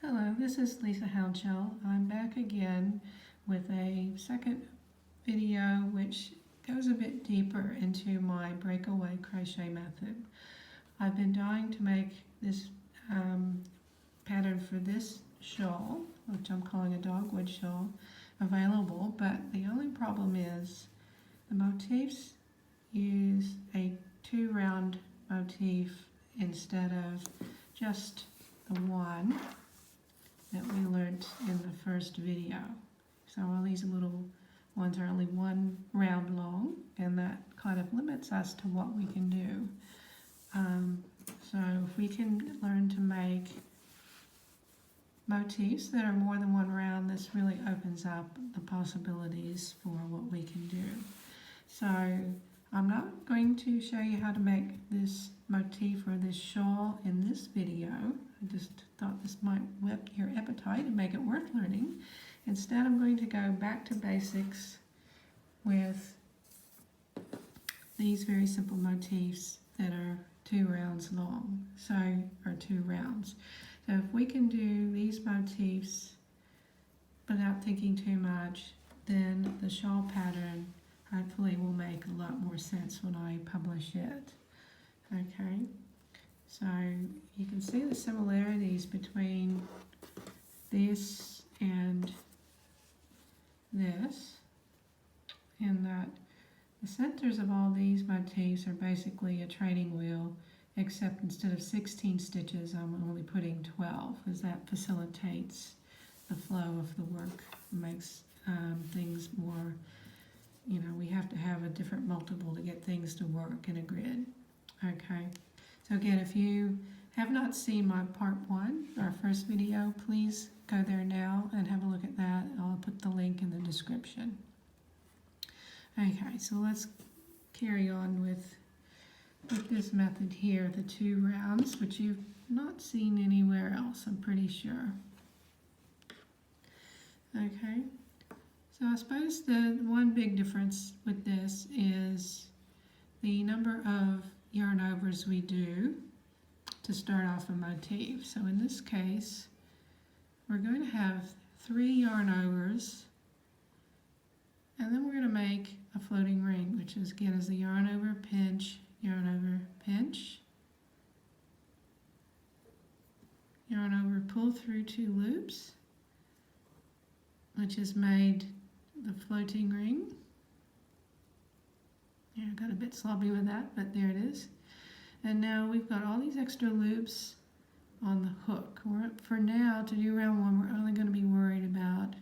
Hello, this is Lisa Houndshell. I'm back again with a second video which goes a bit deeper into my breakaway crochet method. I've been dying to make this pattern for this shawl, which I'm calling a dogwood shawl, available, but the only problem is the motifs use a 2-round motif instead of just the one that we learned in the first video. So all these little ones are only 1 round long, and that kind of limits us to what we can do. So if we can learn to make motifs that are more than 1 round, this really opens up the possibilities for what we can do. So I'm not going to show you how to make this motif or this shawl in this video. I just thought this might whet your appetite and make it worth learning. Instead, I'm going to go back to basics with these very simple motifs that are 2 rounds long, or 2 rounds. So if we can do these motifs without thinking too much, then the shawl pattern hopefully will make a lot more sense when I publish it. Okay, so you can see the similarities between this and this, in that the centers of all these motifs are basically a training wheel, except instead of 16 stitches, I'm only putting 12, as that facilitates the flow of the work, makes things more, we have to have a different multiple to get things to work in a grid. Okay, so again, if you have not seen my part 1, our first video, please go there now and have a look at that. I'll put the link in the description. Okay, so let's carry on with this method here, the 2 rounds, which you've not seen anywhere else, I'm pretty sure. Okay, so I suppose the one big difference with this is the number of yarn overs we do to start off a motif. So in this case, we're going to have 3 yarn overs, and then we're going to make a floating ring, which is, again, is the yarn over, pinch, yarn over, pinch, yarn over, pull through 2 loops, which has made the floating ring. Yeah, I got a bit sloppy with that, but there it is. And now we've got all these extra loops on the hook. For now, to do round 1, we're only going to be worried about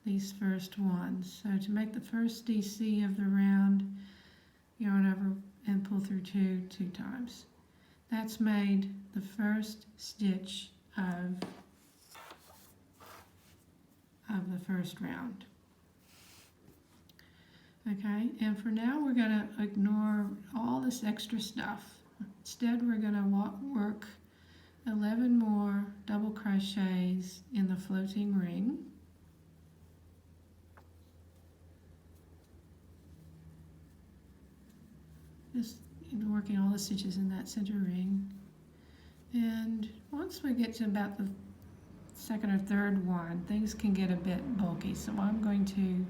these first ones. So to make the first DC of the round, yarn over and pull through 2 times. That's made the first stitch of the first round. Okay, and for now we're going to ignore all this extra stuff. Instead, we're going to work 11 more double crochets in the floating ring. Just working all the stitches in that center ring. And once we get to about the 2nd or 3rd one, things can get a bit bulky, so I'm going to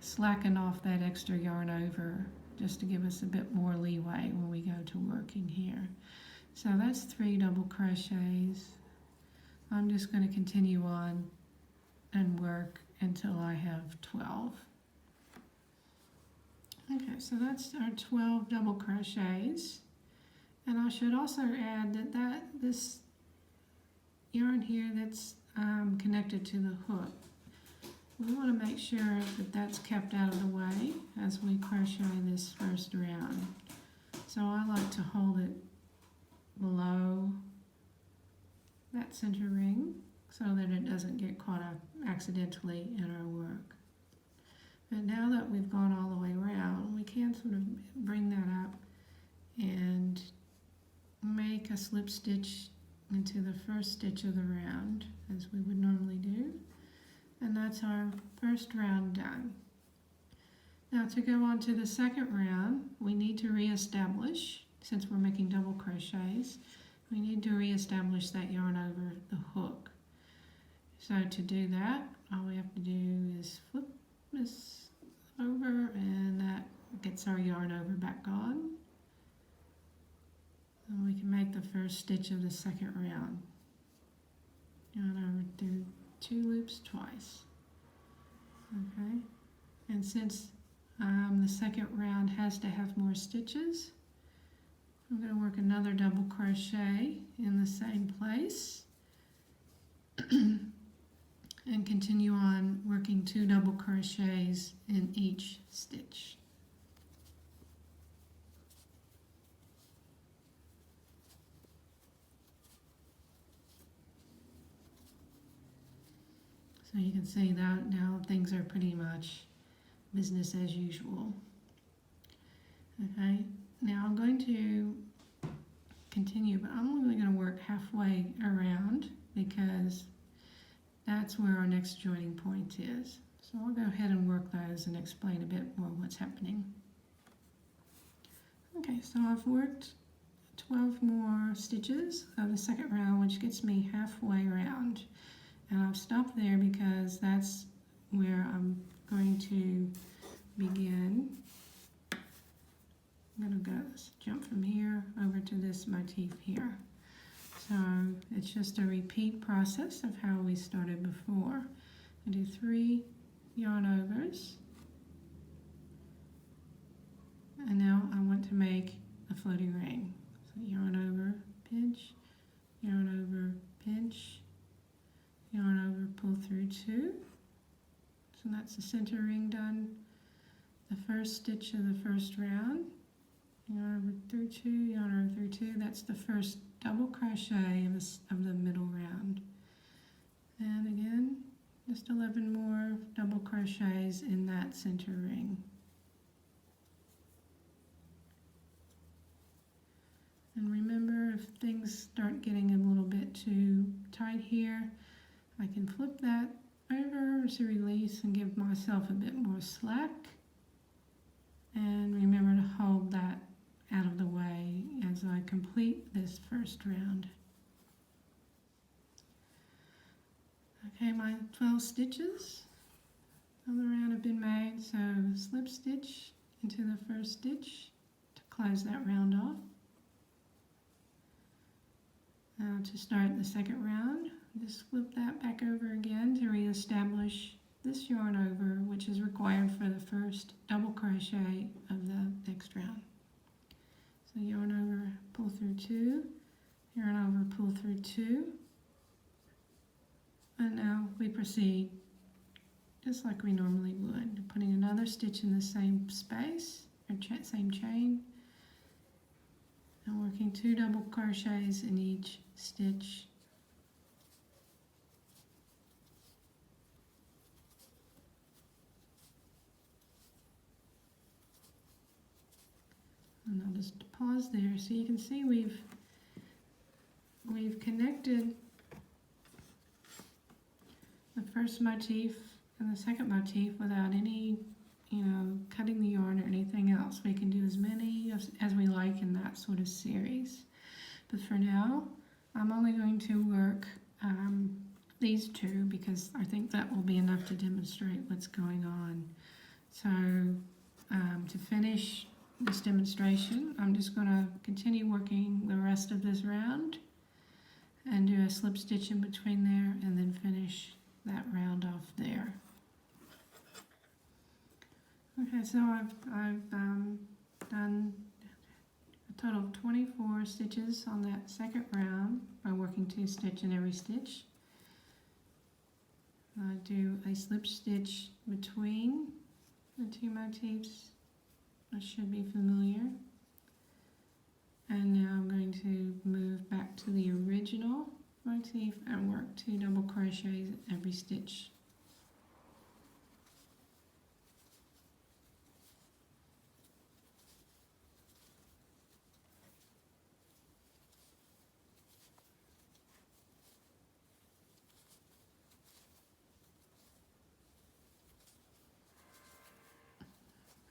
slacken off that extra yarn over just to give us a bit more leeway when we go to working here. So that's 3 double crochets. I'm just going to continue on and work until I have 12. Okay, so that's our 12 double crochets. And I should also add that this yarn here that's connected to the hook, we want to make sure that that's kept out of the way as we crochet this first round. So I like to hold it below that center ring so that it doesn't get caught up accidentally in our work. But now that we've gone all the way around, we can sort of bring that up and make a slip stitch into the first stitch of the round, as we would normally do. And that's our first round done. Now to go on to the 2nd round, we need to reestablish, since we're making double crochets, we need to reestablish that yarn over the hook. So to do that, all we have to do is flip this over, and that gets our yarn over back on. And we can make the first stitch of the second round. Yarn over through 2 loops twice. Okay, and since the second round has to have more stitches, I'm going to work another double crochet in the same place and continue on working 2 double crochets in each stitch. So you can see that now things are pretty much business as usual. Okay, now I'm going to continue, but I'm only going to work halfway around because that's where our next joining point is. So I'll go ahead and work those and explain a bit more what's happening. Okay, so I've worked 12 more stitches of the second round, which gets me halfway around. And I've stopped there because that's where I'm going to begin. I'm going to jump from here over to this motif here. So it's just a repeat process of how we started before. I do 3 yarn overs, and now I want to make a floating ring. So yarn over, pinch, yarn over, pinch, yarn over, pull through 2. So that's the center ring done. The first stitch of the first round, yarn over through 2, yarn over through 2. That's the first double crochet of the middle round. And again, just 11 more double crochets in that center ring. And remember, if things start getting a little bit too tight here, I can flip that over to release and give myself a bit more slack. And remember to hold that out of the way as I complete this first round. Okay, my 12 stitches of the round have been made, so slip stitch into the first stitch to close that round off. Now to start the second round, just flip that back over again to re-establish this yarn over, which is required for the first double crochet of the next round. So yarn over, pull through 2, yarn over, pull through 2, and now we proceed just like we normally would, putting another stitch in the same space, or same chain, and working 2 double crochets in each stitch. And I'll just pause there so you can see we've connected the first motif and the second motif without any, cutting the yarn or anything else. We can do as many as we like in that sort of series. But for now, I'm only going to work these 2 because I think that will be enough to demonstrate what's going on. So to finish this demonstration, I'm just going to continue working the rest of this round and do a slip stitch in between there and then finish that round off there. Okay, so I've done a total of 24 stitches on that second round by working 2 stitch in every stitch. I do a slip stitch between the 2 motifs. That should be familiar. And now I'm going to move back to the original motif and work 2 double crochets in every stitch.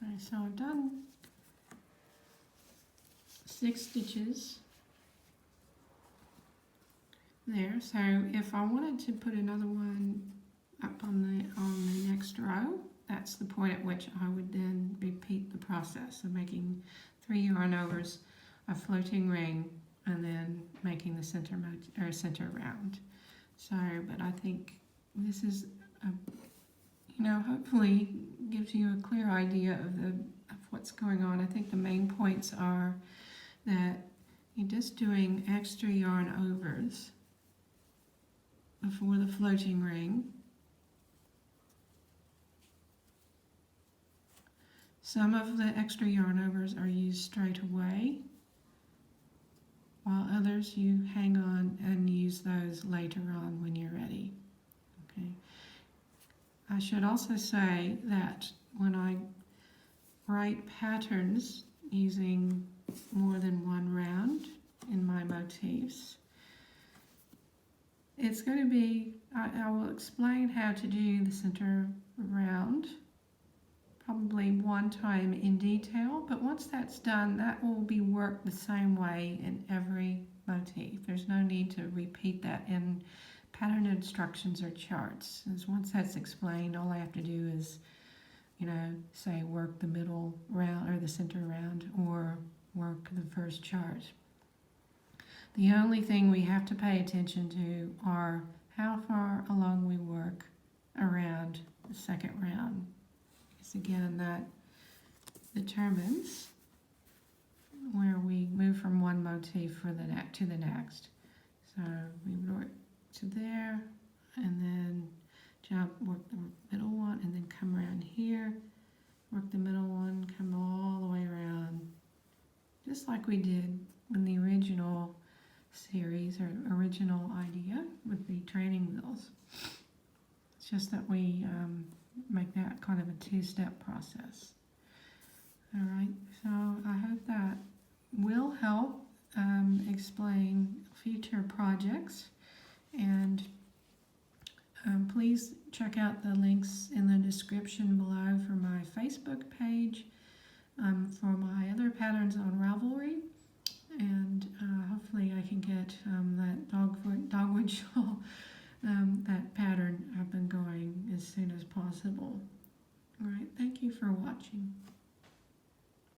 Okay, so I've done 6 stitches there. So if I wanted to put another one up on the next row, that's the point at which I would then repeat the process of making 3 yarn overs, a floating ring, and then making the center round. So, but I think this is hopefully gives you a clear idea of what's going on. I think the main points are that you're just doing extra yarn overs before the floating ring. Some of the extra yarn overs are used straight away, while others you hang on and use those later on when you're ready. Okay. I should also say that when I write patterns using more than one round in my motifs, it's going to be, I will explain how to do the center round probably one time in detail, but once that's done, that will be worked the same way in every motif. There's no need to repeat that in pattern instructions or charts. As once that's explained, all I have to do is, say work the middle round or the center round, or work the first chart. The only thing we have to pay attention to are how far along we work around the second round. Because again, that determines where we move from one motif to the next. So we work to there, and then work the middle one, and then come around here, work the middle one, come all the way around, just like we did in the original series or original idea with the training wheels. It's just that we make that kind of a two-step process. All right, so I hope that will help explain future projects, and please check out the links in the description below for my Facebook page, for my other patterns on Ravelry, and hopefully I can get that